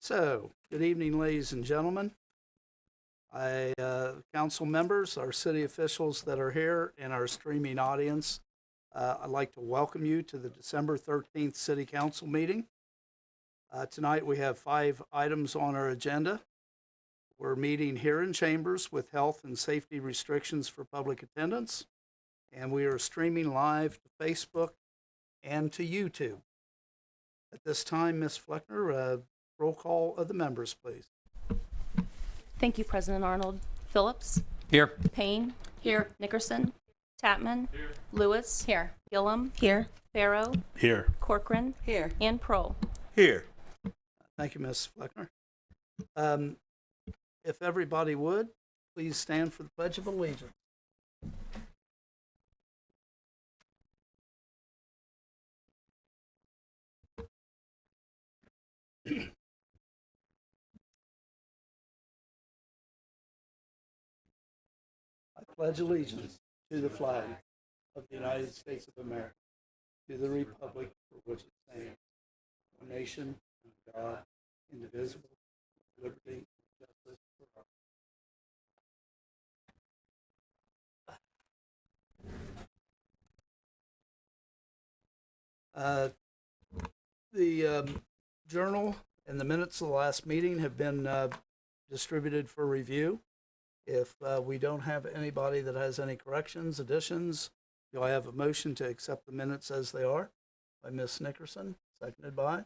So, good evening, ladies and gentlemen. Council members, our city officials that are here, and our streaming audience, I'd like to welcome you to the December 13th City Council meeting. Tonight we have 5 items on our agenda. We're meeting here in chambers with health and safety restrictions for public attendance, and we are streaming live to Facebook and to YouTube. At this time, Ms. Fleckner, roll call of the members, please. Thank you, President Arnold. Phillips? Here. Payne? Here. Nickerson? Tatman? Here. Lewis? Here. Gillum? Here. Farrow? Here. Corcoran? Here. And Prohl. Here. Thank you, Ms. Fleckner. If everybody would, please stand for the Pledge of Allegiance. I pledge allegiance to the flag of the United States of America, to the republic for which it stands, one nation, under God, indivisible, with liberty and justice for all. The journal and the minutes of the last meeting have been distributed for review. If we don't have anybody that has any corrections, additions, do I have a motion to accept the minutes as they are? By Ms. Nickerson, seconded by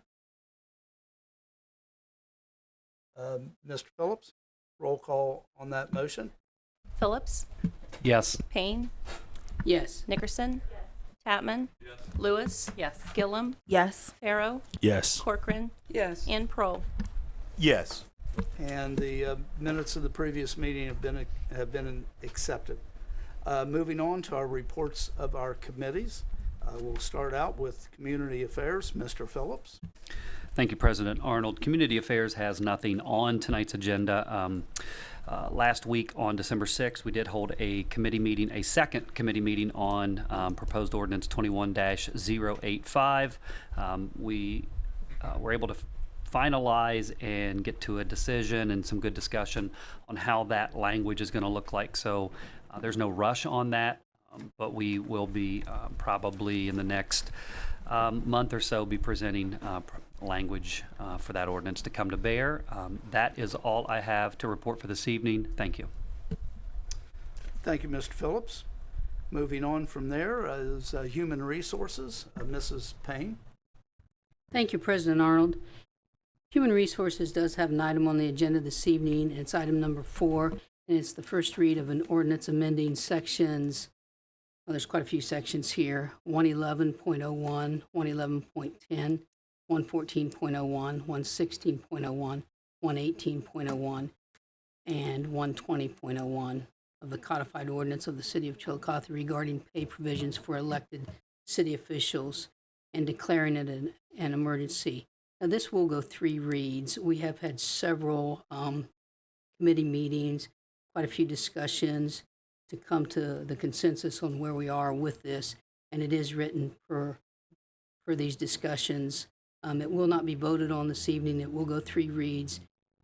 Mr. Phillips. Roll call on that motion. Phillips? Yes. Payne? Yes. Nickerson? Tatman? Yes. Lewis? Yes. Gillum? Yes. Farrow? Yes. Corcoran? Yes. And Prohl. Yes. And the minutes of the previous meeting have been accepted. Moving on to our reports of our committees. We'll start out with Community Affairs. Mr. Phillips. Thank you, President Arnold. Community Affairs has nothing on tonight's agenda. Last week on December 6th, we did hold a committee meeting, a second committee meeting on proposed ordinance 21-085. We were able to finalize and get to a decision and some good discussion on how that language is going to look like. So there's no rush on that, but we will be probably in the next month or so be presenting language for that ordinance to come to bear. That is all I have to report for this evening. Thank you. Thank you, Mr. Phillips. Moving on from there is Human Resources. Mrs. Payne. Thank you, President Arnold. Human Resources does have an item on the agenda this evening. It's item number 4, and it's the first read of an ordinance amending sections. Well, there's quite a few sections here. 111.01, 111.10, 114.01, 116.01, 118.01, and 120.01 of the codified ordinance of the City of Chillicothe regarding pay provisions for elected city officials and declaring it an emergency. Now, this will go 3 reads. We have had several committee meetings, quite a few discussions to come to the consensus on where we are with this, and it is written for these discussions. It will not be voted on this evening. It will go 3 reads,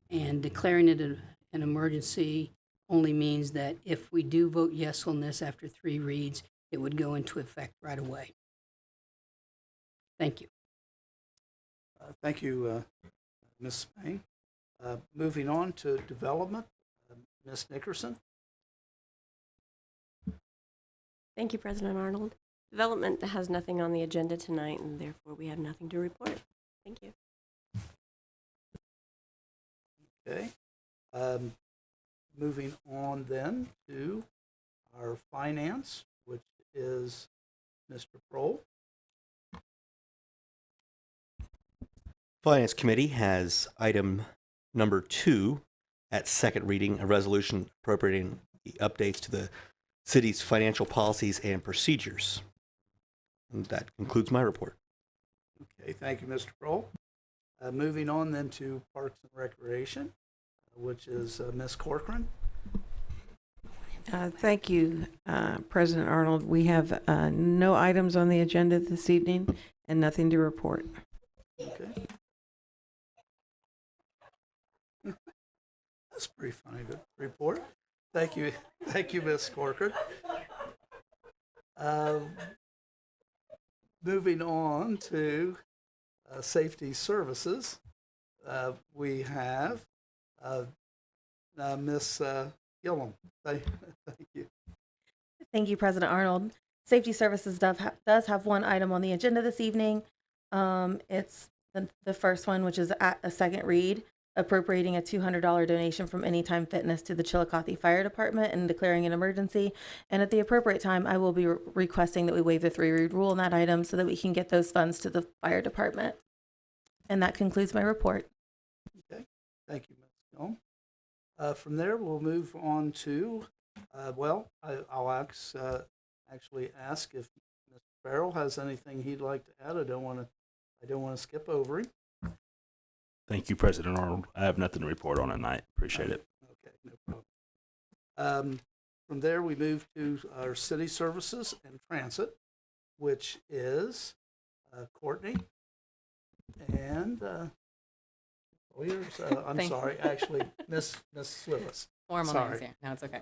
and declaring it an emergency only means that if we do vote yes on this after 3 reads, it would go into effect right away. Thank you. Thank you, Ms. Payne. Moving on to Development, Ms. Nickerson. Thank you, President Arnold. Development has nothing on the agenda tonight, and therefore we have nothing to report. Thank you. Okay. Moving on then to our Finance, which is Mr. Prohl. Finance Committee has item number 2 at second reading, a resolution appropriating the updates to the city's financial policies and procedures. And that concludes my report. Okay, thank you, Mr. Prohl. Moving on then to Parks and Recreation, which is Ms. Corcoran. Thank you, President Arnold. We have no items on the agenda this evening and nothing to report. Okay. That's pretty funny report. Thank you, Ms. Corcoran. Moving on to safety services, we have Ms. Gillum. Thank you. Thank you, President Arnold. Safety Services does have one item on the agenda this evening. It's the first one, which is at a second read, appropriating a $200 donation from Anytime Fitness to the Chillicothe Fire Department and declaring an emergency. And at the appropriate time, I will be requesting that we waive the three-read rule on that item so that we can get those funds to the fire department. And that concludes my report. Okay, thank you, Ms. Gillum. From there, we'll move on to, I'll actually ask if Mr. Farrell has anything he'd like to add. I don't want to skip over him. Thank you, President Arnold. I have nothing to report on tonight. Appreciate it. Okay, no problem. From there, we move to our city services and transit, which is Courtney and I'm sorry, actually, Miss Lewis. Formal Sorry. names here. No, it's okay.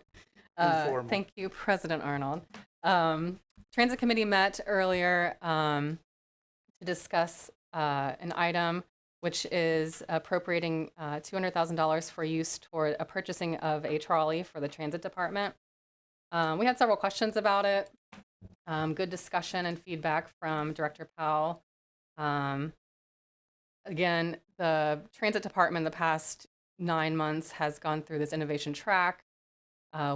Informal. Thank you, President Arnold. Transit Committee met earlier to discuss an item which is appropriating $200,000 for use toward a purchasing of a trolley for the transit department. We had several questions about it. Good discussion and feedback from Director Powell. Again, the transit department the past 9 months has gone through this innovation track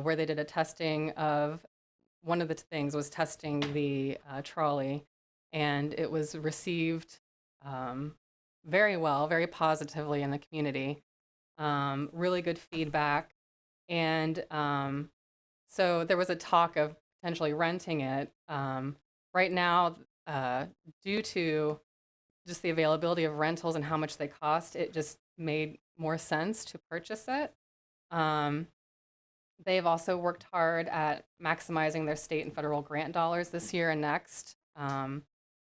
where they did a testing of, one of the things was testing the trolley, and it was received very well, very positively in the community. Really good feedback. And so there was a talk of potentially renting it. Right now, due to just the availability of rentals and how much they cost, it just made more sense to purchase it. They've also worked hard at maximizing their state and federal grant dollars this year and next.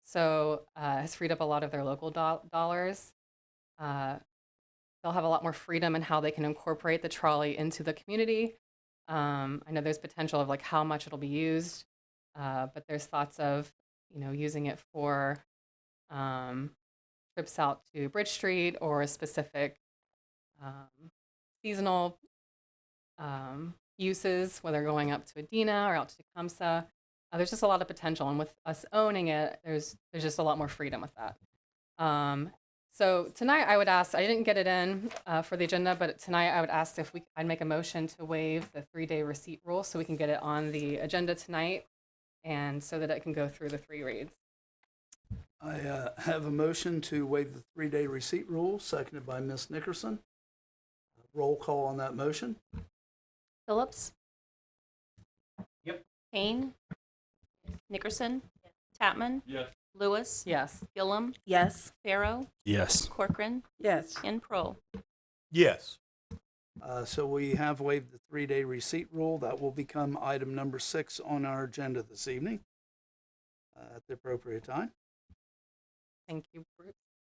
So has freed up a lot of their local dollars. They'll have a lot more freedom in how they can incorporate the trolley into the community. I know there's potential of like how much it'll be used, but there's thoughts of, using it for trips out to Bridge Street or a specific seasonal uses, whether going up to Adina or out to Tecumseh. There's just a lot of potential, and with us owning it, there's just a lot more freedom with that. So tonight I would ask, I didn't get it in for the agenda, but tonight I would ask if I'd make a motion to waive the 3-day receipt rule so we can get it on the agenda tonight and so that it can go through the 3 reads. I have a motion to waive the 3-day receipt rule, seconded by Ms. Nickerson. Roll call on that motion. Phillips? Yep. Payne? Nickerson? Tatman? Yes. Lewis? Yes. Gillum? Yes. Farrow? Yes. Corcoran? Yes. And Prohl. Yes. So we have waived the 3-day receipt rule. That will become item number 6 on our agenda this evening at the appropriate time. Thank you,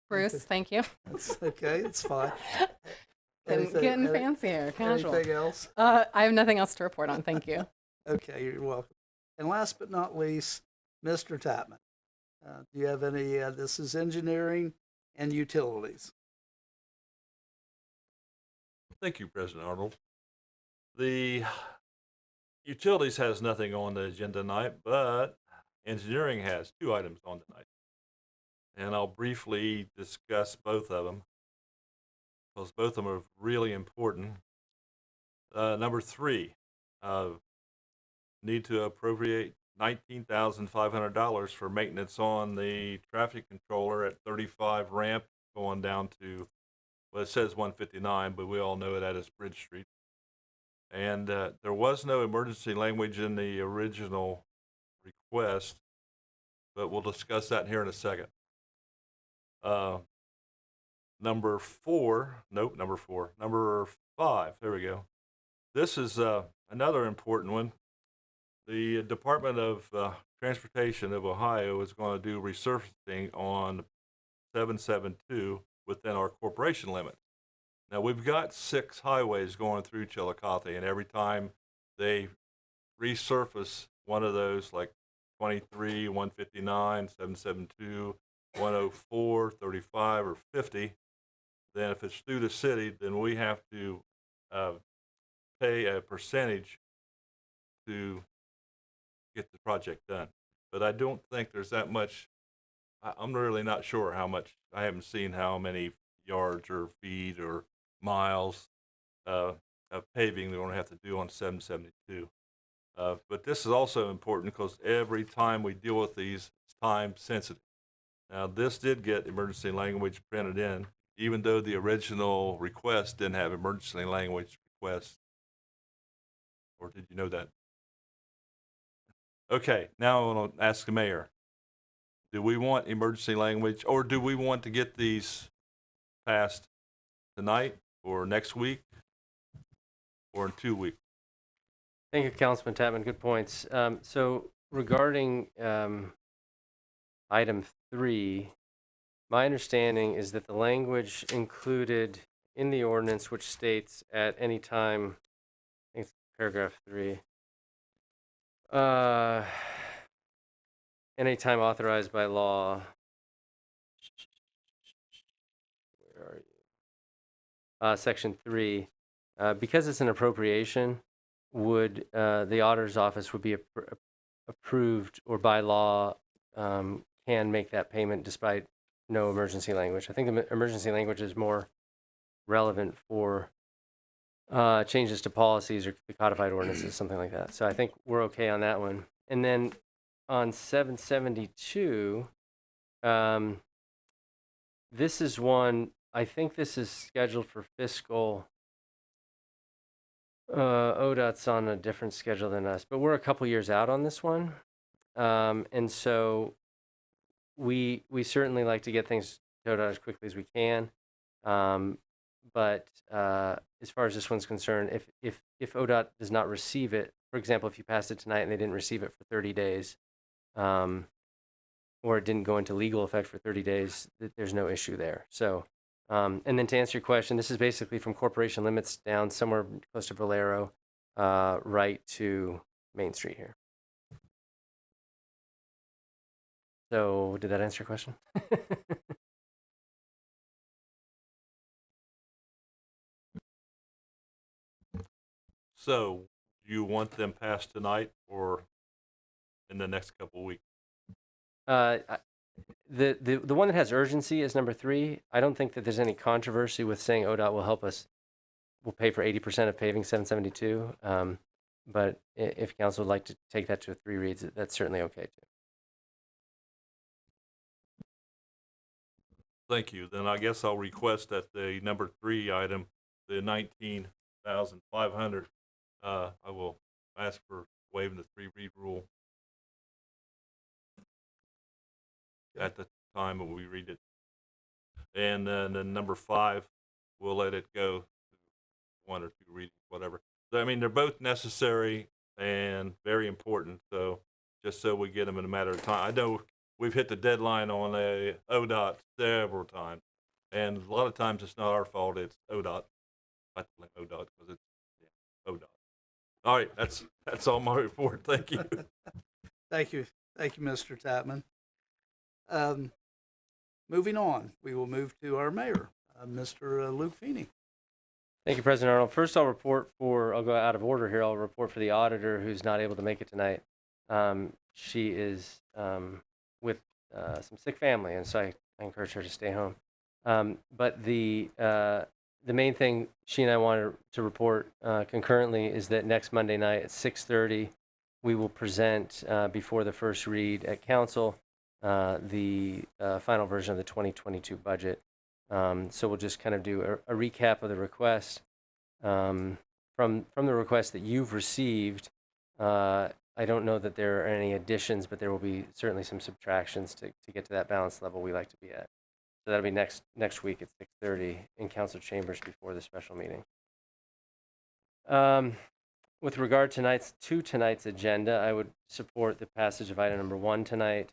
Bruce. Thank you. That's okay. It's fine. Getting fancier, casual. Anything else? I have nothing else to report on. Thank you. Okay, you're welcome. And last but not least, Mr. Tatman. Do you have any, this is engineering and utilities. Thank you, President Arnold. The utilities has nothing on the agenda tonight, but engineering has 2 items on tonight. And I'll briefly discuss both of them because both of them are really important. Number 3, need to appropriate $19,500 for maintenance on the traffic controller at 35 ramp going down to, well, it says 159, but we all know that is Bridge Street. And there was no emergency language in the original request, but we'll discuss that here in a second. Number 5, there we go. This is another important one. The Department of Transportation of Ohio is going to do resurfacing on 772 within our corporation limit. Now, we've got 6 highways going through Chillicothe, and every time they resurface one of those, like 23, 159, 772, 104, 35, or 50, then if it's through the city, then we have to pay a percentage to get the project done. But I don't think there's that much. I'm really not sure how much. I haven't seen how many yards or feet or miles of paving they're going to have to do on 772. But this is also important because every time we deal with these, it's time sensitive. Now, this did get emergency language printed in, even though the original request didn't have emergency language request. Or did you know that? Okay, now I want to ask the mayor. Do we want emergency language, or do we want to get these passed tonight or next week or in 2 weeks? Thank you, Councilman Tapman. Good points. So regarding item 3, my understanding is that the language included in the ordinance, which states at any time, I think it's paragraph 3, any time authorized by law. Where are you? Section 3. Because it's an appropriation, would the auditor's office would be approved or by law can make that payment despite no emergency language. I think the emergency language is more relevant for changes to policies or the codified ordinances, something like that. So I think we're okay on that one. And then on 772, this is one, I think this is scheduled for fiscal. ODOT's on a different schedule than us, but we're a couple years out on this one. And so we certainly like to get things to ODOT as quickly as we can. But as far as this one's concerned, if ODOT does not receive it, for example, if you passed it tonight and they didn't receive it for 30 days, or it didn't go into legal effect for 30 days, there's no issue there. So, and then to answer your question, this is basically from corporation limits down somewhere close to Valero, right to Main Street here. So did that answer your question? So, do you want them passed tonight or in the next couple of weeks? The one that has urgency is number 3. I don't think that there's any controversy with saying ODOT will help us. We'll pay for 80% of paving 772. But if council would like to take that to 3 reads, that's certainly okay too. Thank you. Then I guess I'll request that the number 3 item, the 19,500, I will ask for waiving the 3-read rule at the time when we read it. And then number 5, we'll let it go to 1 or 2 readings, whatever. So, I mean, they're both necessary and very important. So just so we get them in a matter of time. I know we've hit the deadline on a ODOT several times, and a lot of times it's not our fault. It's ODOT. I blame ODOT because it's ODOT. All right, that's all my report. Thank you. Thank you, Mr. Tapman. Moving on, we will move to our mayor, Mr. Luke Feeney. Thank you, President Arnold. First, I'll go out of order here. I'll report for the auditor who's not able to make it tonight. She is with some sick family, and so I encourage her to stay home. But the main thing she and I wanted to report concurrently is that next Monday night at 6:30, we will present before the first read at council the final version of the 2022 budget. So we'll just kind of do a recap of the request. From the request that you've received, I don't know that there are any additions, but there will be certainly some subtractions to get to that balance level we like to be at. So that'll be next week at 6:30 in council chambers before the special meeting. With regard to tonight's agenda, I would support the passage of item number 1 tonight.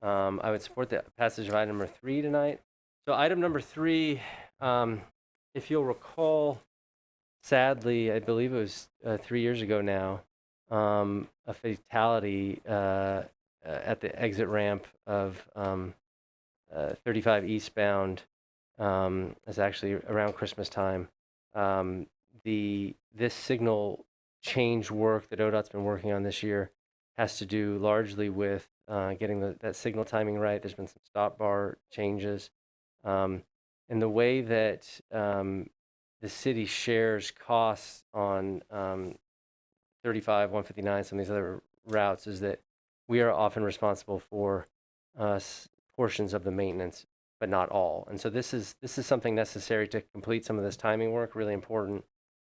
I would support the passage of item number 3 tonight. So item number 3, if you'll recall, sadly, I believe it was 3 years ago now, a fatality at the exit ramp of 35 eastbound. Is actually around Christmas time. This signal change work that ODOT's been working on this year has to do largely with getting that signal timing right. There's been some stop bar changes. And the way that the city shares costs on 35, 159, some of these other routes is that we are often responsible for portions of the maintenance, but not all. And so this is something necessary to complete some of this timing work, really important,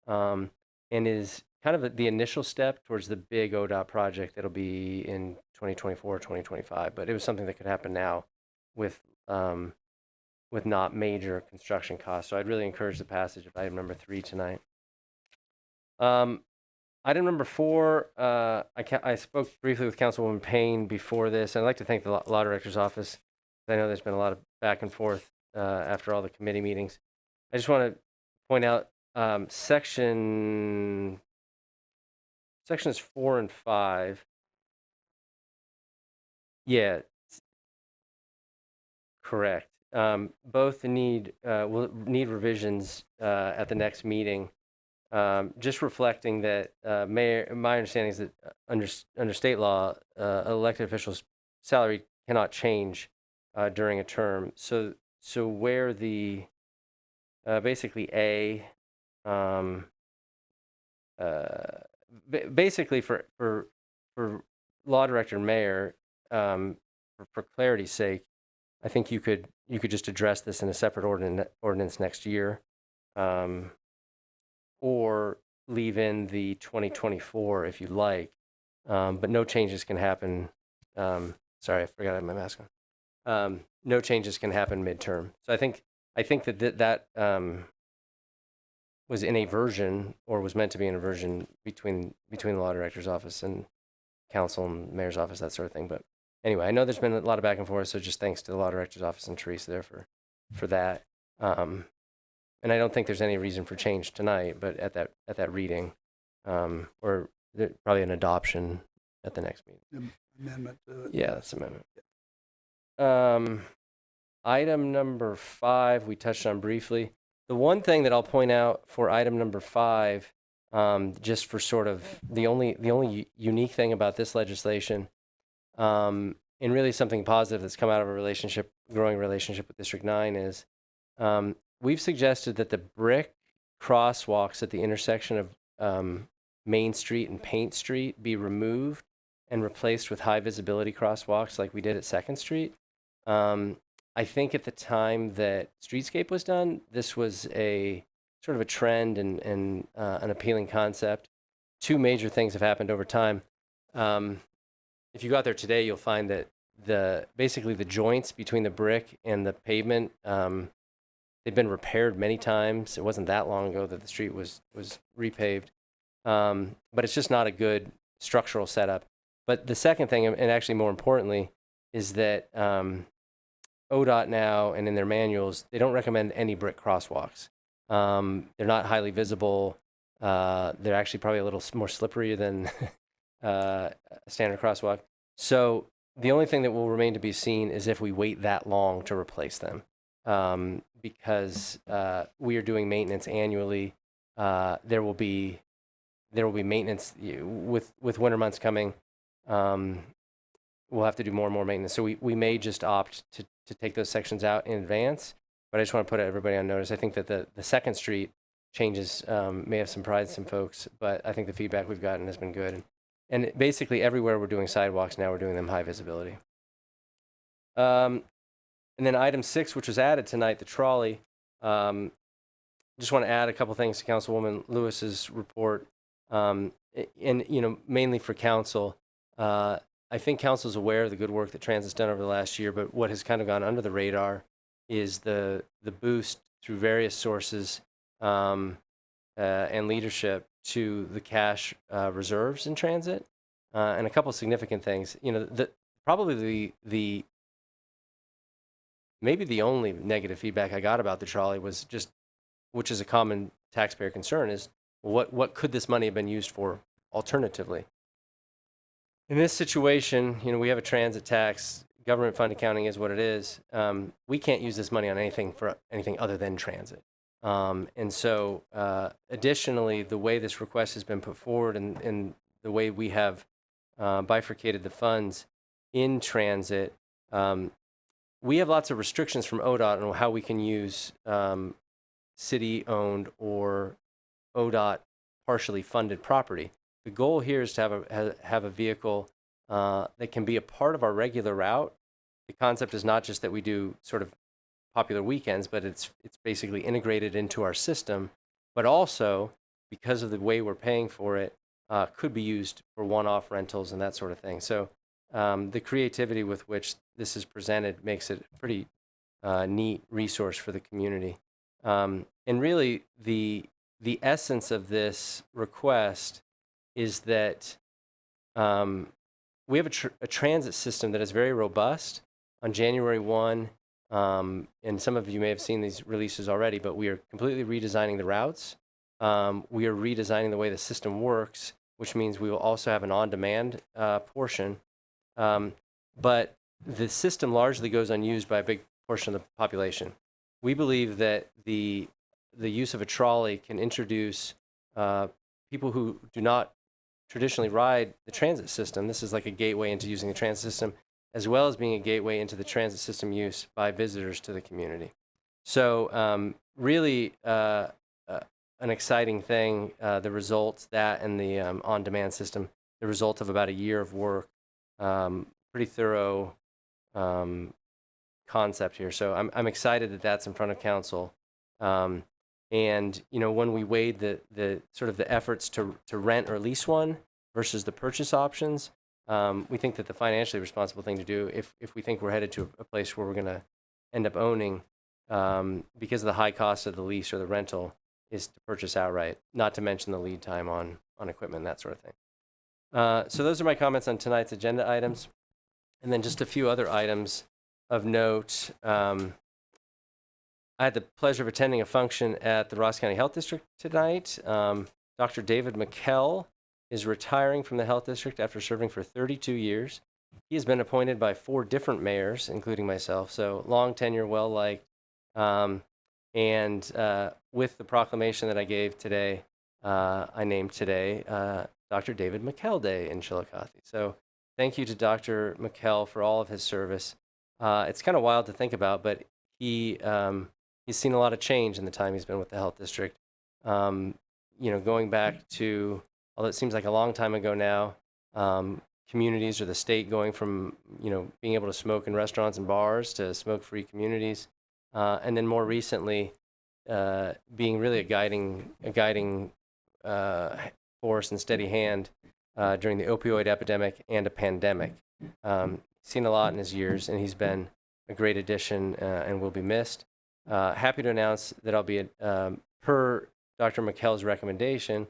and is kind of the initial step towards the big ODOT project that'll be in 2024, 2025. But it was something that could happen now with not major construction costs. So I'd really encourage the passage of item number 3 tonight. Item number 4, I spoke briefly with Councilwoman Payne before this. I'd like to thank the Law Director's Office. I know there's been a lot of back and forth after all the committee meetings. I just want to point out sections 4 and 5. Yeah, correct. Both will need revisions at the next meeting. Just reflecting that my understanding is that under state law, elected officials' salary cannot change during a term. So where the basically basically for law director and mayor, for clarity's sake, I think you could just address this in a separate ordinance next year, or leave in the 2024 if you like, but no changes can happen. Sorry, I forgot I had my mask on. No changes can happen midterm. So I think that was in a version, or was meant to be in a version between the law director's office and council and mayor's office, that sort of thing. But anyway, I know there's been a lot of back and forth, so just thanks to the law director's office and Teresa there for that. And I don't think there's any reason for change tonight, but at that reading, or probably an adoption at the next meeting. Amendment to it. Yeah, that's amendment. Item number 5, we touched on briefly. The one thing that I'll point out for item number 5, just for sort of the only unique thing about this legislation, and really something positive that's come out of a growing relationship with District 9 is, we've suggested that the brick crosswalks at the intersection of Main Street and Paint Street be removed and replaced with high visibility crosswalks like we did at 2nd Street. I think at the time that Streetscape was done, this was a sort of a trend and an appealing concept. 2 major things have happened over time. If you go out there today, you'll find that basically the joints between the brick and the pavement, they've been repaired many times. It wasn't that long ago that the street was repaved, but it's just not a good structural setup. But the second thing, and actually more importantly, is that ODOT now and in their manuals, they don't recommend any brick crosswalks. They're not highly visible. They're actually probably a little more slippery than a standard crosswalk. So the only thing that will remain to be seen is if we wait that long to replace them. Because we are doing maintenance annually. There will be maintenance with winter months coming. We'll have to do more and more maintenance. So we may just opt to take those sections out in advance. But I just want to put everybody on notice. I think that the 2nd Street changes may have surprised some folks, but I think the feedback we've gotten has been good. And basically everywhere we're doing sidewalks now, we're doing them high visibility. And then item 6, which was added tonight, the trolley. Just want to add a couple things to Councilwoman Lewis's report, and mainly for council. I think council's aware of the good work that Transit's done over the last year, but what has kind of gone under the radar is the boost through various sources and leadership to the cash reserves in transit, and a couple significant things. Probably maybe the only negative feedback I got about the trolley was just which is a common taxpayer concern, is what could this money have been used for alternatively? In this situation, we have a transit tax. Government fund accounting is what it is. We can't use this money on anything other than transit. And so, additionally, the way this request has been put forward and the way we have bifurcated the funds in transit, we have lots of restrictions from ODOT on how we can use city-owned or ODOT partially funded property. The goal here is to have a vehicle that can be a part of our regular route. The concept is not just that we do sort of popular weekends, but it's basically integrated into our system, but also because of the way we're paying for it, could be used for one-off rentals and that sort of thing. So the creativity with which this is presented makes it a pretty neat resource for the community. And really, the essence of this request is that we have a transit system that is very robust. On January 1, and some of you may have seen these releases already, but we are completely redesigning the routes. We are redesigning the way the system works, which means we will also have an on-demand portion. But the system largely goes unused by a big portion of the population. We believe that the use of a trolley can introduce people who do not traditionally ride the transit system. This is like a gateway into using the transit system, as well as being a gateway into the transit system use by visitors to the community. So really an exciting thing, the results, that and the on-demand system, the result of about a year of work, pretty thorough concept here. So I'm excited that that's in front of council. And when we weighed the sort of the efforts to rent or lease one versus the purchase options, we think that the financially responsible thing to do, if we think we're headed to a place where we're going to end up owning, because of the high cost of the lease or the rental, is to purchase outright, not to mention the lead time on equipment, that sort of thing. So those are my comments on tonight's agenda items. And then just a few other items of note. I had the pleasure of attending a function at the Ross County Health District tonight. Dr. David McKell is retiring from the Health District after serving for 32 years. He has been appointed by 4 different mayors, including myself, so long tenure, well-liked. And with the proclamation that I gave today, I named today Dr. David McKell Day in Chillicothe. So thank you to Dr. McKell for all of his service. It's kind of wild to think about, but he's seen a lot of change in the time he's been with the Health District. Going back to, although it seems like a long time ago now, communities or the state going from, being able to smoke in restaurants and bars to smoke-free communities. And then more recently, being really a guiding force and steady hand during the opioid epidemic and a pandemic. Seen a lot in his years, and he's been a great addition and will be missed. Happy to announce that I'll be, per Dr. McKell's recommendation,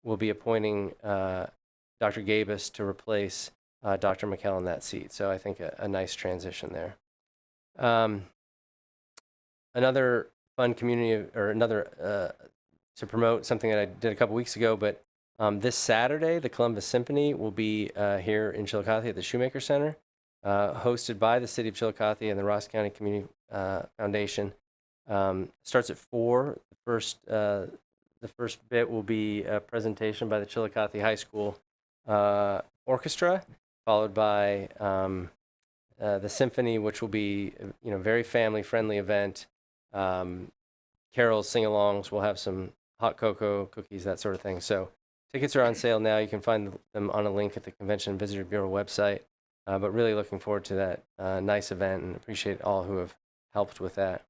will be appointing Dr. Gabus to replace Dr. McKell in that seat. So I think a nice transition there. Another fun community, or another to promote something that I did a couple weeks ago, but this Saturday, the Columbus Symphony will be here in Chillicothe at the Shoemaker Center, hosted by the City of Chillicothe and the Ross County Community Foundation. Starts at 4. The first bit will be a presentation by the Chillicothe High School Orchestra, followed by the Symphony, which will be very family-friendly event. Carols, sing-alongs, we'll have some hot cocoa, cookies, that sort of thing. So tickets are on sale now. You can find them on a link at the Convention and Visitor Bureau website. But really looking forward to that nice event and appreciate all who have helped with that.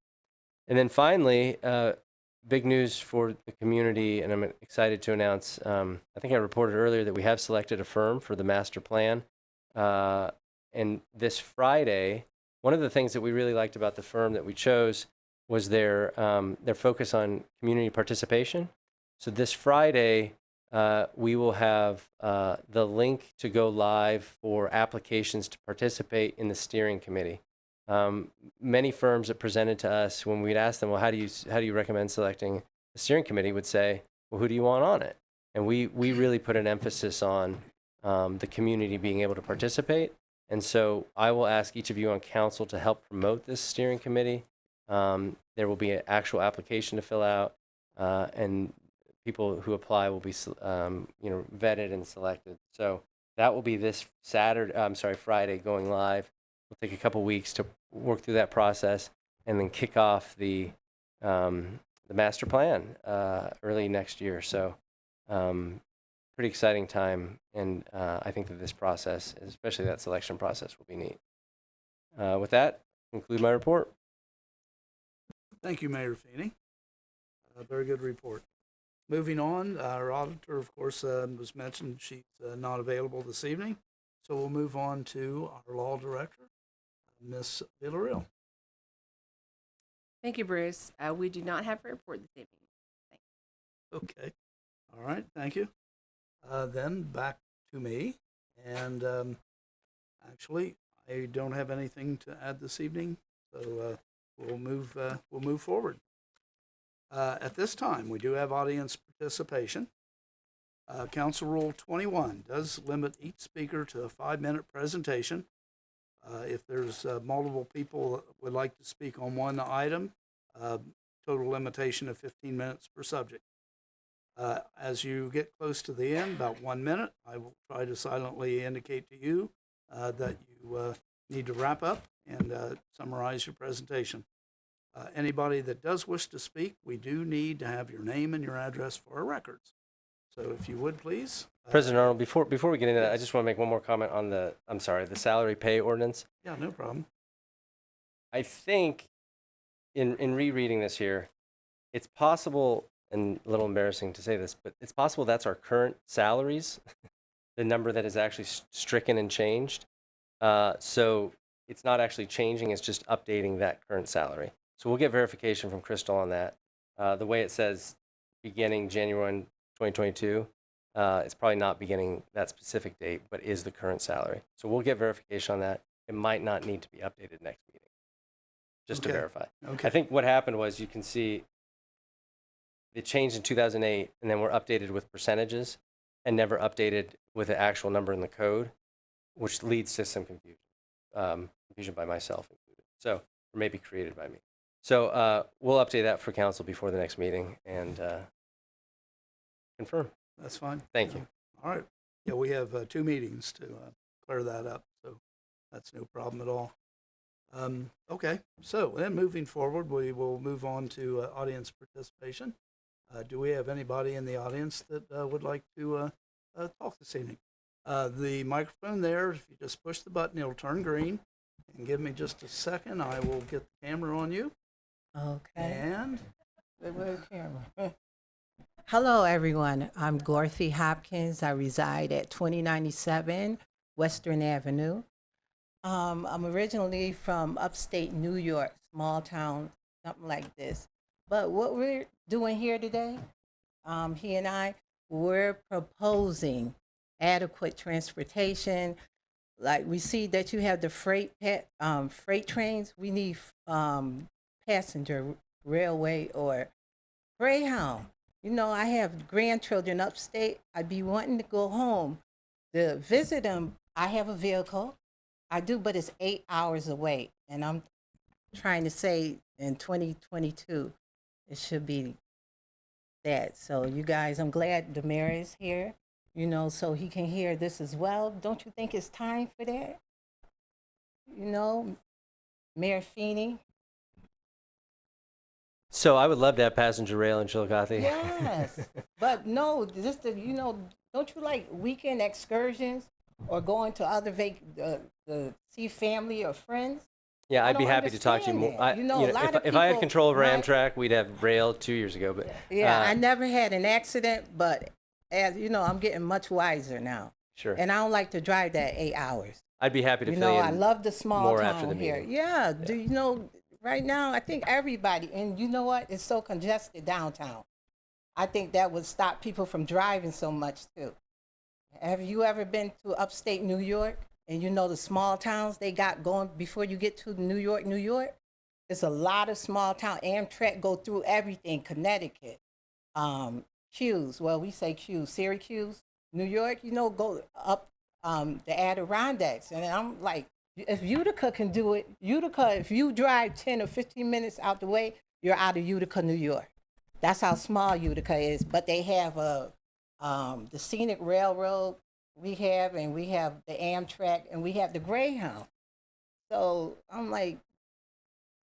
And then finally, big news for the community, and I'm excited to announce, I think I reported earlier that we have selected a firm for the master plan. And this Friday, one of the things that we really liked about the firm that we chose was their focus on community participation. So this Friday, we will have the link to go live for applications to participate in the steering committee. Many firms that presented to us when we'd ask them, well, how do you recommend selecting a steering committee, would say, well, who do you want on it? And we really put an emphasis on the community being able to participate. And so I will ask each of you on council to help promote this steering committee. There will be an actual application to fill out, and people who apply will be vetted and selected. So that will be this Friday going live. We'll take a couple weeks to work through that process and then kick off the master plan early next year. So pretty exciting time, and I think that this process, especially that selection process, will be neat. With that, conclude my report. Thank you, Mayor Feeney. Very good report. Moving on, our auditor, of course, was mentioned. She's not available this evening. So we'll move on to our law director, Ms. Villarreal. Thank you, Bruce. We do not have a report this evening. Okay. All right. Thank you. Then back to me. And actually, I don't have anything to add this evening. So we'll move forward. At this time, we do have audience participation. Council Rule 21 does limit each speaker to a 5-minute presentation. If there's multiple people that would like to speak on one item, total limitation of 15 minutes per subject. As you get close to the end, about 1 minute, I will try to silently indicate to you that you need to wrap up and summarize your presentation. Anybody that does wish to speak, we do need to have your name and your address for our records. So if you would, please. President Arnold, before we get into that, I just want to make one more comment on the salary pay ordinance. Yeah, no problem. I think in rereading this here, it's possible, and a little embarrassing to say this, but it's possible that's our current salaries, the number that is actually stricken and changed. So it's not actually changing, it's just updating that current salary. So we'll get verification from Crystal on that. The way it says beginning January 2022, it's probably not beginning that specific date, but is the current salary. So we'll get verification on that. It might not need to be updated next meeting, just to verify. Okay. I think what happened was, you can see it changed in 2008, and then we're updated with percentages and never updated with the actual number in the code, which leads to some confusion by myself included. So, or maybe created by me. So we'll update that for council before the next meeting and confirm. That's fine. Thank you. All right. Yeah, we have 2 meetings to clear that up, so that's no problem at all. Okay, so then moving forward, we will move on to audience participation. Do we have anybody in the audience that would like to talk this evening? The microphone there, if you just push the button, it'll turn green. And give me just a second, I will get the camera on you. Okay. And the word camera. Hello, everyone. I'm Dorothy Hopkins. I reside at 2097 Western Avenue. I'm originally from upstate New York, small town, something like this. But what we're doing here today, he and I, we're proposing adequate transportation. Like, we see that you have the freight trains. We need passenger railway or Greyhound. You know, I have grandchildren upstate. I'd be wanting to go home to visit them. I have a vehicle. I do, but it's 8 hours away. And I'm trying to say in 2022, it should be that. So you guys, I'm glad the mayor is here, you know, so he can hear this as well. Don't you think it's time for that? You know, Mayor Feeney? So I would love to have passenger rail in Chillicothe. Yes, but no, just to, you know, don't you like weekend excursions or going to other see family or friends? Yeah, I'd be happy to talk to you more. If I had control over Amtrak, we'd have rail 2 years ago. But yeah, I never had an accident, but as you know, I'm getting much wiser now. Sure. And I don't like to drive that 8 hours. I'd be happy to fill you in. in. I love the small more town after the here. meeting. Yeah. Do you know? Right now, I think everybody, and you know what? It's so congested downtown. I think that would stop people from driving so much too. Have you ever been to upstate New York? And you know the small towns they got going before you get to New York, New York? It's a lot of small town. Amtrak go through everything. Connecticut, Q's. Well, we say Q's. Syracuse, New York. You know, go up the Adirondacks. And I'm like, if Utica can do it, Utica. If you drive 10 or 15 minutes out the way, you're out of Utica, New York. That's how small Utica is. But they have the scenic railroad. We have the Amtrak, and we have the Greyhound. So I'm like,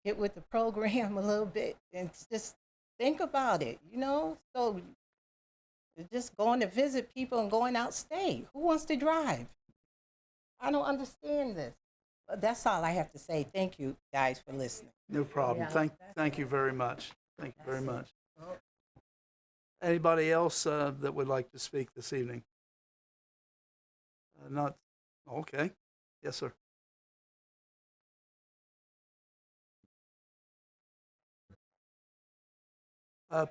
get with the program a little bit and just think about it, you know? So just going to visit people and going out state. Who wants to drive? I don't understand this. But that's all I have to say. Thank you guys for listening. No problem. Yeah, Thank you very much. Thank you very much. Anybody else that would like to speak this evening? Not, okay. Yes, sir.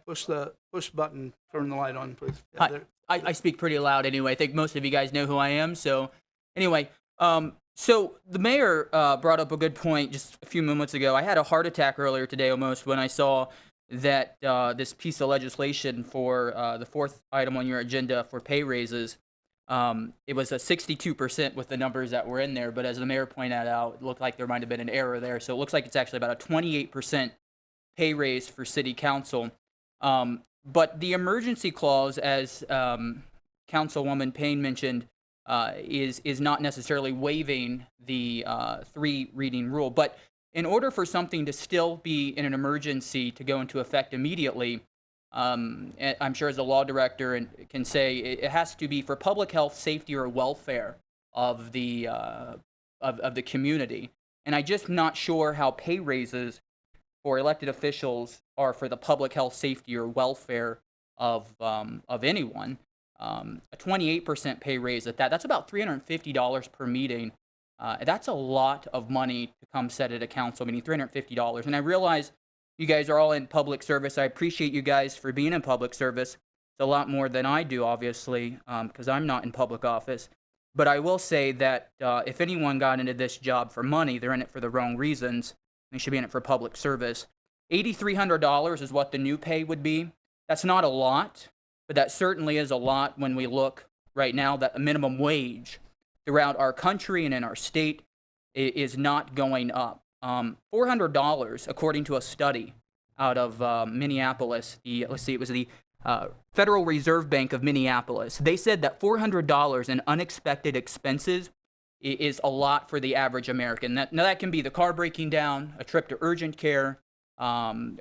Push button, turn the light on, please. Yeah, Hi. I speak pretty loud anyway. I think most of you guys know who I am. So anyway, so the mayor brought up a good point just a few moments ago. I had a heart attack earlier today almost when I saw that this piece of legislation for the fourth item on your agenda for pay raises, it was a 62% with the numbers that were in there. But as the mayor pointed out, it looked like there might have been an error there. So it looks like it's actually about a 28% pay raise for city council. But the emergency clause, as Councilwoman Payne mentioned, is not necessarily waiving the 3 reading rule. But in order for something to still be in an emergency to go into effect immediately, I'm sure as a law director can say it has to be for public health, safety, or welfare of the community. And I'm just not sure how pay raises for elected officials are for the public health, safety, or welfare of anyone. A 28% pay raise at that's about $350 per meeting. That's a lot of money to come set at a council meeting, $350. And I realize you guys are all in public service. I appreciate you guys for being in public service. It's a lot more than I do, obviously, because I'm not in public office. But I will say that if anyone got into this job for money, they're in it for the wrong reasons. They should be in it for public service. $8,300 is what the new pay would be. That's not a lot, but that certainly is a lot when we look right now that a minimum wage throughout our country and in our state is not going up. $400, according to a study out of Minneapolis, it was the Federal Reserve Bank of Minneapolis. They said that $400 in unexpected expenses is a lot for the average American. Now that can be the car breaking down, a trip to urgent care,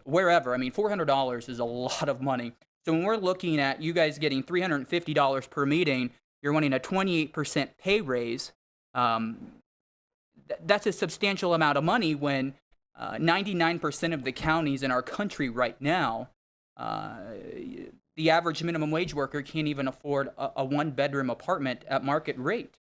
wherever. I mean, $400 is a lot of money. So when we're looking at you guys getting $350 per meeting, you're wanting a 28% pay raise. That's a substantial amount of money when 99% of the counties in our country right now, the average minimum wage worker can't even afford a one-bedroom apartment at market rate.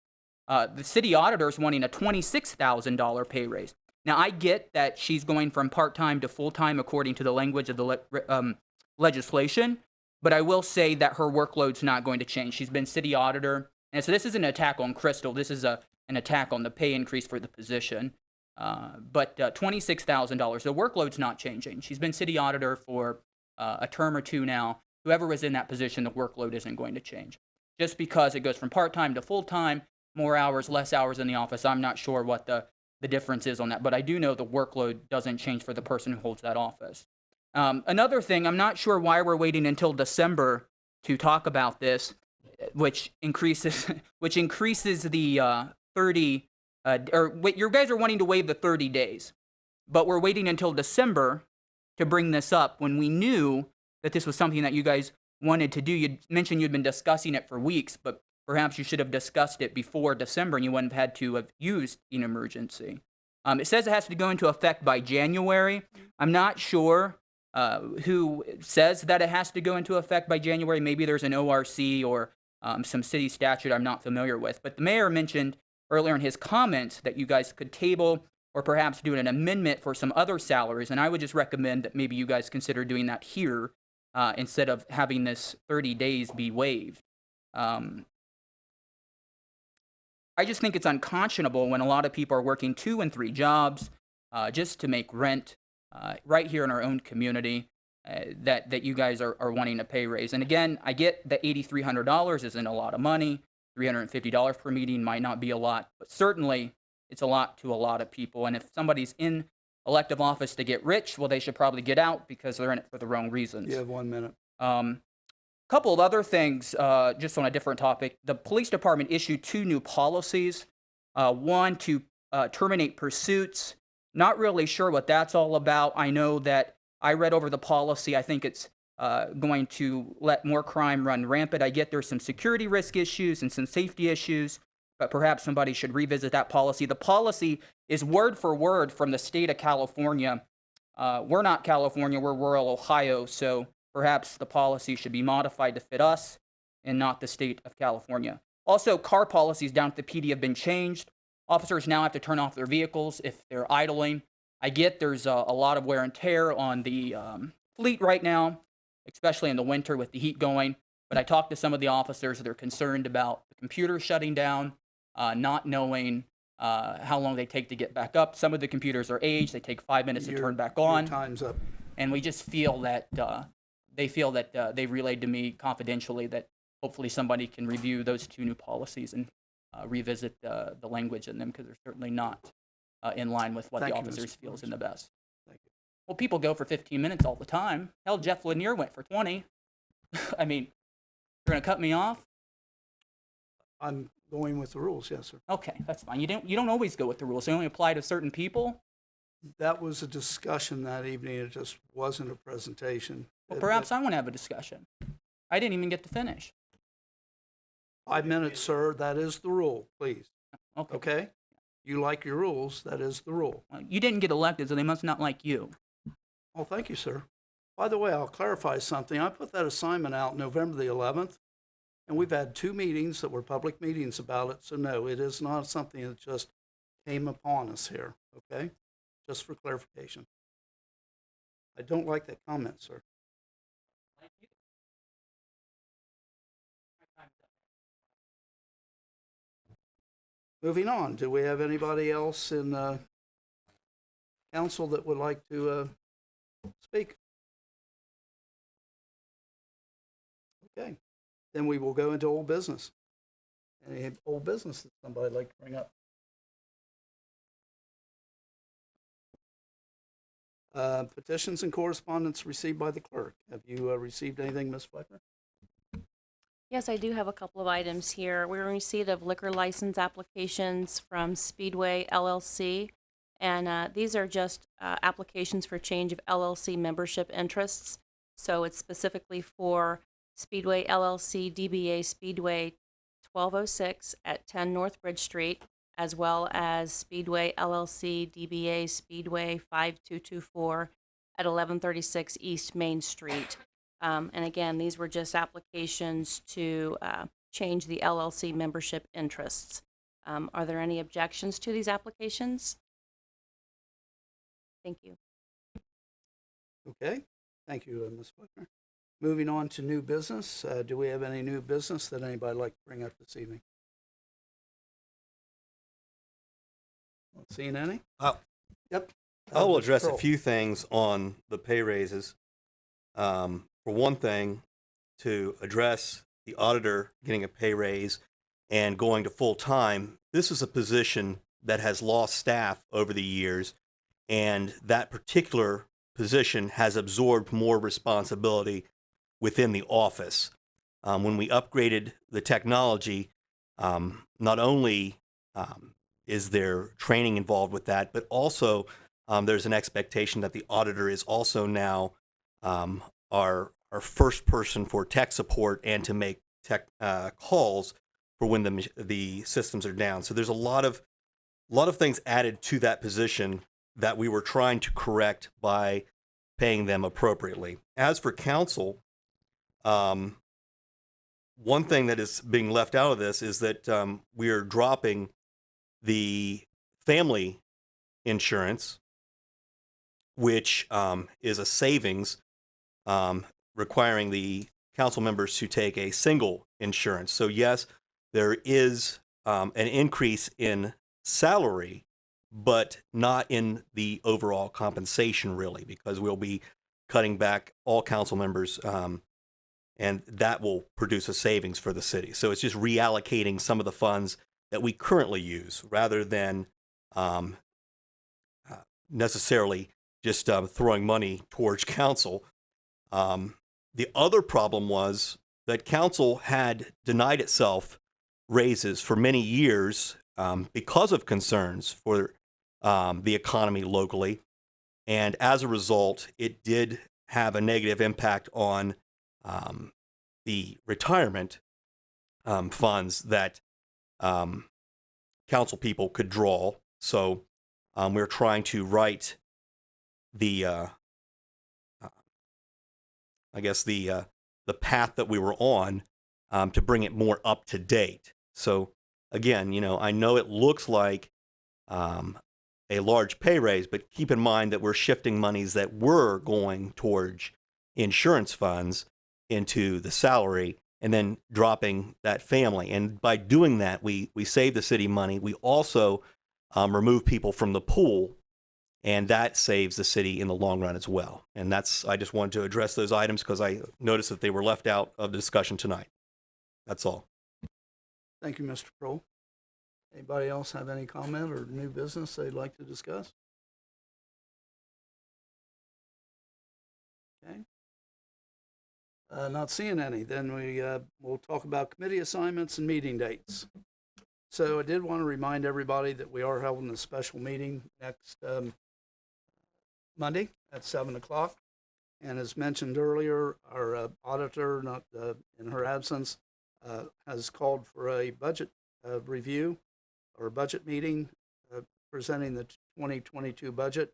The city auditor is wanting a $26,000 pay raise. Now, I get that she's going from part-time to full-time according to the language of the legislation, but I will say that her workload's not going to change. She's been city auditor, and so this isn't an attack on Crystal. This is an attack on the pay increase for the position. But $26,000, the workload's not changing. She's been city auditor for a term or two now. Whoever was in that position, the workload isn't going to change. Just because it goes from part-time to full-time, more hours, less hours in the office, I'm not sure what the difference is on that. But I do know the workload doesn't change for the person who holds that office. Another thing, I'm not sure why we're waiting until December to talk about this, which increases the 30, you guys are wanting to waive the 30 days, but we're waiting until December to bring this up when we knew that this was something that you guys wanted to do. You mentioned you'd been discussing it for weeks, but perhaps you should have discussed it before December and you wouldn't have had to have used an emergency. It says it has to go into effect by January. I'm not sure who says that it has to go into effect by January. Maybe there's an ORC or some city statute I'm not familiar with. But the mayor mentioned earlier in his comments that you guys could table or perhaps do an amendment for some other salaries. And I would just recommend that maybe you guys consider doing that here instead of having this 30 days be waived. I just think it's unconscionable when a lot of people are working 2 and 3 jobs just to make rent right here in our own community. That you guys are wanting a pay raise. And again, I get that $8,300 isn't a lot of money. $350 per meeting might not be a lot, but certainly it's a lot to a lot of people. And if somebody's in elective office to get rich, well, they should probably get out because they're in it for the wrong reasons. You have 1 minute. Couple of other things, just on a different topic. The police department issued 2 new policies. One to terminate pursuits. Not really sure what that's all about. I know that I read over the policy. I think it's going to let more crime run rampant. I get there's some security risk issues and some safety issues, but perhaps somebody should revisit that policy. The policy is word for word from the state of California. We're not California, we're rural Ohio, so perhaps the policy should be modified to fit us and not the state of California. Also, car policies down at the PD have been changed. Officers now have to turn off their vehicles if they're idling. I get there's a lot of wear and tear on the fleet right now, especially in the winter with the heat going. But I talked to some of the officers that are concerned about the computers shutting down, not knowing how long they take to get back up. Some of the computers are aged. They take 5 minutes to turn back on. Your time's up. And we just feel that they've relayed to me confidentially that hopefully somebody can review those 2 new policies and revisit the language in them because they're certainly not in line with what Thank the you, officers Mr. feel is Brooks. in the best. Thank you. Well, people go for 15 minutes all the time. Hell, Jeff Lanier went for 20. I mean, you're going to cut me off? I'm going with the rules, yes, sir. Okay, that's fine. You don't always go with the rules. They only apply to certain people. That was a discussion that evening. It just wasn't a presentation. Well, perhaps I want to have a discussion. I didn't even get to finish. 5 minutes, sir. That is the rule, please. Okay. Okay? You like your rules. That is the rule. You didn't get elected, so they must not like you. Well, thank you, sir. By the way, I'll clarify something. I put that assignment out November the 11th, and we've had 2 meetings that were public meetings about it. So no, it is not something that just came upon us here, okay? Just for clarification. I don't like that comment, sir. Moving on, do we have anybody else in council that would like to speak? Okay, then we will go into old business. Any old business that somebody would like to bring up? Petitions and correspondence received by the clerk. Have you received anything, Ms. Flecker? Yes, I do have a couple of items here. We're in receipt of liquor license applications from Speedway LLC, and these are just applications for change of LLC membership interests. So it's specifically for Speedway LLC, DBA Speedway 1206 at 10 North Bridge Street, as well as Speedway LLC, DBA Speedway 5224 at 1136 East Main Street. And again, these were just applications to change the LLC membership interests. Are there any objections to these applications? Thank you. Okay, thank you, Ms. Flecker. Moving on to new business. Do we have any new business that anybody would like to bring up this evening? Not seeing any? Yep. I will Mr. address a Kroll. few things on the pay raises. For one thing, to address the auditor getting a pay raise and going to full time, this is a position that has lost staff over the years, and that particular position has absorbed more responsibility within the office. When we upgraded the technology, not only is there training involved with that, but also there's an expectation that the auditor is also now our first person for tech support and to make tech calls for when the systems are down. So there's a lot of things added to that position that we were trying to correct by paying them appropriately. As for council, one thing that is being left out of this is that we are dropping the family insurance, which is a savings, requiring the council members to take a single insurance. So yes, there is an increase in salary, but not in the overall compensation really, because we'll be cutting back all council members, and that will produce a savings for the city. So it's just reallocating some of the funds that we currently use rather than necessarily just throwing money towards council. The other problem was that council had denied itself raises for many years because of concerns for the economy locally. And as a result, it did have a negative impact on the retirement funds that council people could draw. So we're trying to right the, the path that we were on to bring it more up to date. So again, I know it looks like a large pay raise, but keep in mind that we're shifting monies that were going towards insurance funds into the salary and then dropping that family. And by doing that, we save the city money. We also remove people from the pool, and that saves the city in the long run as well. And I just wanted to address those items because I noticed that they were left out of the discussion tonight. That's all. Thank you, Mr. Prohl. Anybody else have any comment or new business they'd like to discuss? Okay. Not seeing any. Then we'll talk about committee assignments and meeting dates. So I did want to remind everybody that we are holding a special meeting next Monday at 7 o'clock. And as mentioned earlier, our auditor, not in her absence, has called for a budget review or budget meeting presenting the 2022 budget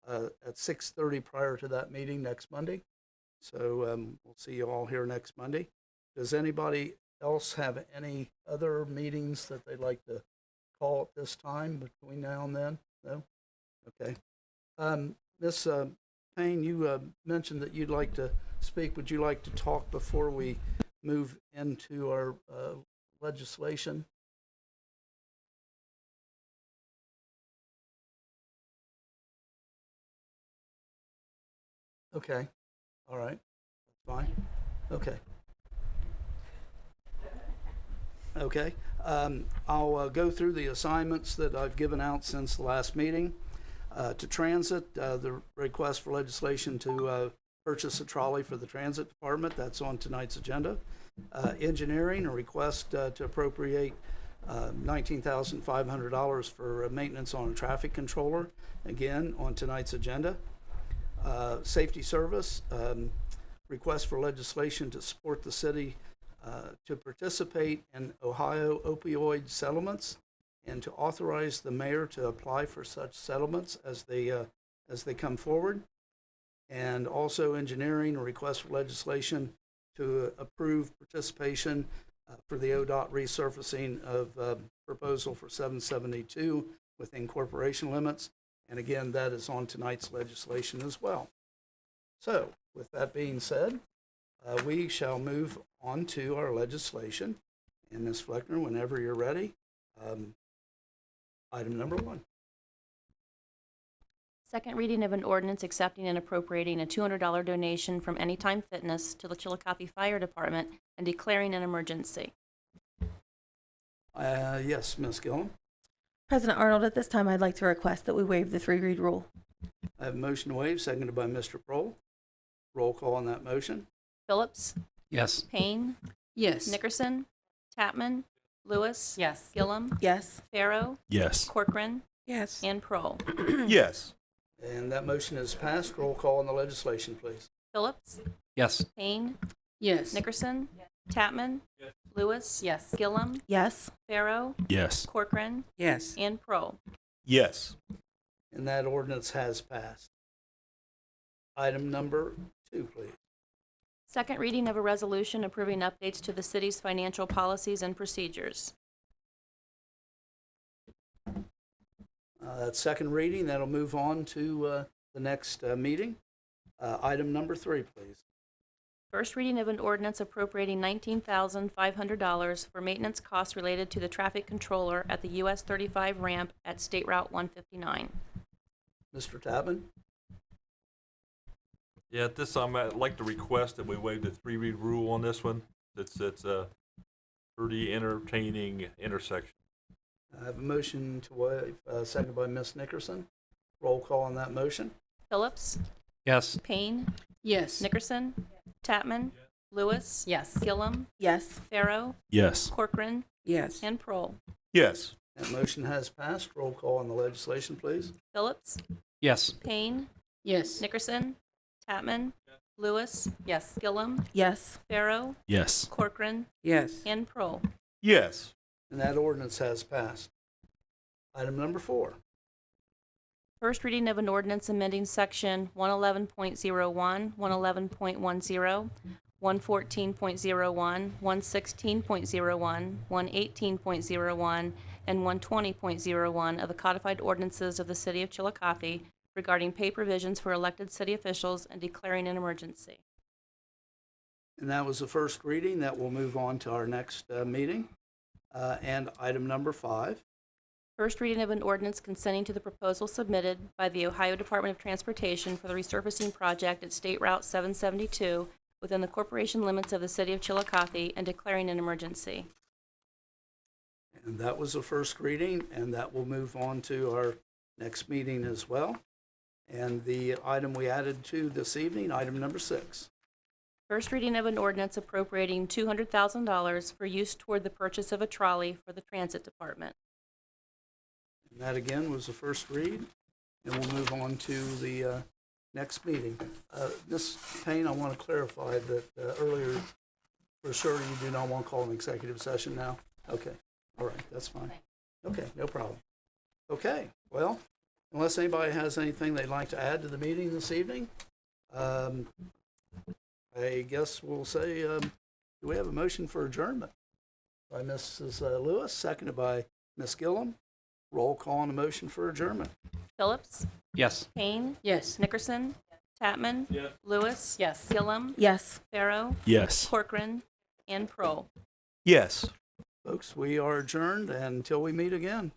at 6:30 prior to that meeting next Monday. So we'll see you all here next Monday. Does anybody else have any other meetings that they'd like to call at this time between now and then? No? Okay. Ms. Payne, you mentioned that you'd like to speak. Would you like to talk before we move into our legislation? Okay. All right. That's fine. Okay. Okay. I'll go through the assignments that I've given out since the last meeting. To transit, the request for legislation to purchase a trolley for the transit department, that's on tonight's agenda. Engineering, a request to appropriate $19,500 for maintenance on a traffic controller, again on tonight's agenda. Safety service, request for legislation to support the city to participate in Ohio opioid settlements and to authorize the mayor to apply for such settlements as they come forward. And also engineering, a request for legislation to approve participation for the ODOT resurfacing of proposal for 772 within corporation limits. And again, that is on tonight's legislation as well. So with that being said, we shall move on to our legislation. And Ms. Fleckner, whenever you're ready, item number 1. Second reading of an ordinance accepting and appropriating a $200 donation from Anytime Fitness to the Chillicothe Fire Department and declaring an emergency. Yes, Ms. Gillum. President Arnold, at this time, I'd like to request that we waive the 3-read rule. I have a motion to waive, seconded by Mr. Prohl. Roll call on that motion. Phillips? Yes. Payne? Yes. Nickerson? Tatman? Lewis? Yes. Gillum? Yes. Farrow? Yes. Corcoran? Yes. And Prohl. Yes. And that motion is passed. Roll call on the legislation, please. Phillips? Yes. Payne? Yes. Nickerson? Tatman? Lewis? Yes. Gillum? Yes. Farrow? Yes. Corcoran? Yes. And Prohl. Yes. And that ordinance has passed. Item number 2, please. Second reading of a resolution approving updates to the city's financial policies and procedures. That's second reading. That'll move on to the next meeting. Item number 3, please. First reading of an ordinance appropriating $19,500 for maintenance costs related to the traffic controller at the US 35 ramp at State Route 159. Mr. Tapman? Yeah, at this time, I'd like to request that we waive the 3-read rule on this one. It's a pretty entertaining intersection. I have a motion to waive, second by Ms. Nickerson. Roll call on that motion. Phillips? Yes. Payne? Yes. Nickerson? Tatman? Lewis? Yes. Gillum? Yes. Farrow? Yes. Corcoran? Yes. And Prohl. Yes. That motion has passed. Roll call on the legislation, please. Phillips? Yes. Payne? Yes. Nickerson? Tatman? Lewis? Yes. Gillum? Yes. Farrow? Yes. Corcoran? Yes. And Prohl. Yes. And that ordinance has passed. Item number 4. First reading of an ordinance amending section 111.01, 111.10, 114.01, 116.01, 118.01, and 120.01 of the codified ordinances of the City of Chillicothe regarding pay provisions for elected city officials and declaring an emergency. And that was the first reading. That will move on to our next meeting. And item number 5. First reading of an ordinance consenting to the proposal submitted by the Ohio Department of Transportation for the resurfacing project at State Route 772 within the corporation limits of the City of Chillicothe and declaring an emergency. And that was the first reading, and that will move on to our next meeting as well. And the item we added to this evening, item number 6. First reading of an ordinance appropriating $200,000 for use toward the purchase of a trolley for the Transit Department. And that again was the first read, and we'll move on to the next meeting. Ms. Payne, I want to clarify that earlier, for sure you do not want to call an executive session now? Okay, all right, that's fine. Okay, no problem. Okay, well, unless anybody has anything they'd like to add to the meeting this evening, I guess we'll say, do we have a motion for adjournment? By Mrs. Lewis, seconded by Ms. Gillum. Roll call on the motion for adjournment. Phillips? Yes. Payne? Yes. Nickerson? Tatman? Yes. Lewis? Yes. Gillum? Yes. Farrow? Yes. Corcoran? And Prohl. Yes. Folks, we are adjourned until we meet again.